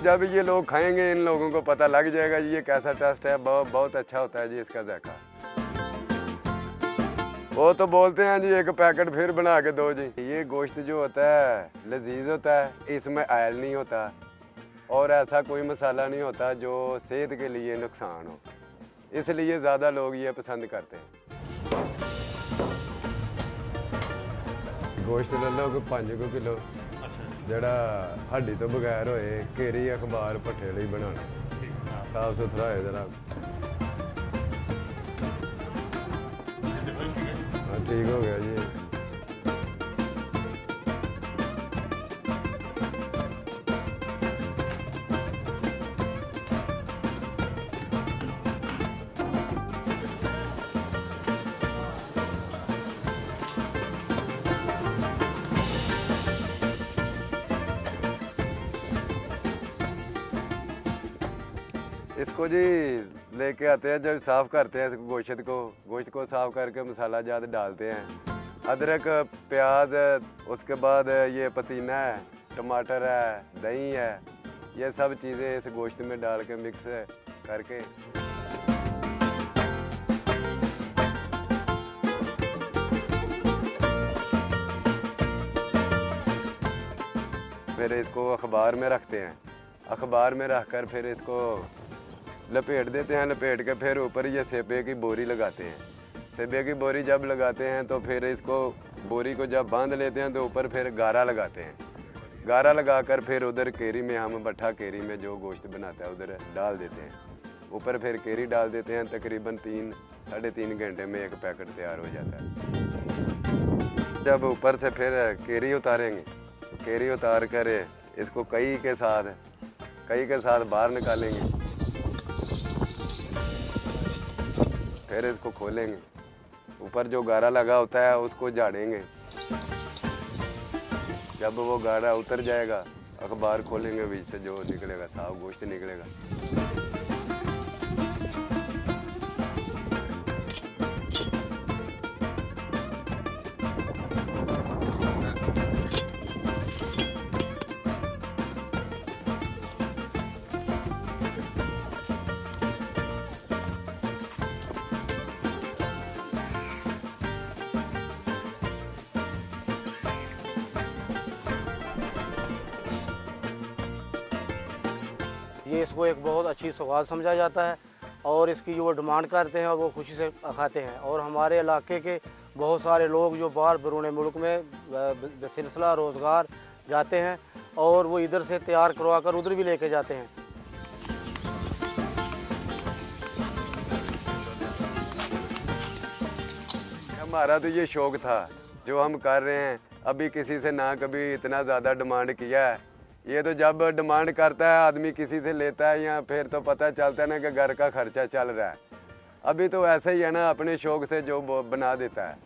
जब ये लोग खाएंगे इन लोगों को पता लग जाएगा ये कैसा टेस्ट है। बहुत अच्छा होता है जी इसका जायका। वो तो बोलते हैं जी एक पैकेट फिर बना के दो जी। ये गोश्त जो होता है लजीज होता है, इसमें ऑयल नहीं होता और ऐसा कोई मसाला नहीं होता जो सेहत के लिए नुकसान हो, इसलिए ज़्यादा लोग ये पसंद करते हैं। गोश्त ले लो 5 किलो जड़ा हड्डी तो बगैर होए, केरी अखबार भट्ठे लिए बनाना, साफ सुथरा होए जरा। हाँ ठीक हो गया जी। इसको जी लेके आते हैं, जब साफ़ करते हैं इसको गोश्त को साफ़ करके मसाला ज़्यादा डालते हैं, अदरक प्याज, उसके बाद ये पुदीना है, टमाटर है, दही है, ये सब चीज़ें इस गोश्त में डाल के मिक्स करके फिर इसको अखबार में रखते हैं। अखबार में रख कर फिर इसको लपेट देते हैं। लपेट के फिर ऊपर ये सेबे की बोरी लगाते हैं। सेबे की बोरी जब लगाते हैं तो फिर इसको बोरी को जब बांध लेते हैं तो ऊपर फिर गारा लगाते हैं। गारा लगाकर फिर उधर केरी में हम भट्ठा केरी में जो गोश्त बनाता है उधर डाल देते हैं। ऊपर फिर केरी डाल देते हैं। तकरीबन 3-3.5 घंटे में एक पैकेट तैयार हो जाता है। जब ऊपर से फिर केरी उतारेंगे तो केरी उतार कर इसको कई के साथ बाहर निकालेंगे। फिर इसको खोलेंगे, ऊपर जो गारा लगा होता है उसको झाड़ेंगे। जब वो गारा उतर जाएगा अखबार खोलेंगे, बीच से जो निकलेगा साफ गोश्त निकलेगा। ये इसको एक बहुत अच्छी सौगात समझा जाता है और इसकी जो वो डिमांड करते हैं वो खुशी से खाते हैं। और हमारे इलाके के बहुत सारे लोग जो बाहर बैरून मुल्क में सिलसिला रोज़गार जाते हैं और वो इधर से तैयार करवा कर उधर भी लेके जाते हैं। हमारा तो ये शौक़ था जो हम कर रहे हैं। अभी किसी से ना कभी इतना ज़्यादा डिमांड किया है। ये तो जब डिमांड करता है आदमी किसी से लेता है या फिर तो पता चलता है ना कि घर का खर्चा चल रहा है। अभी तो ऐसा ही है ना, अपने शौक़ से जो बना देता है।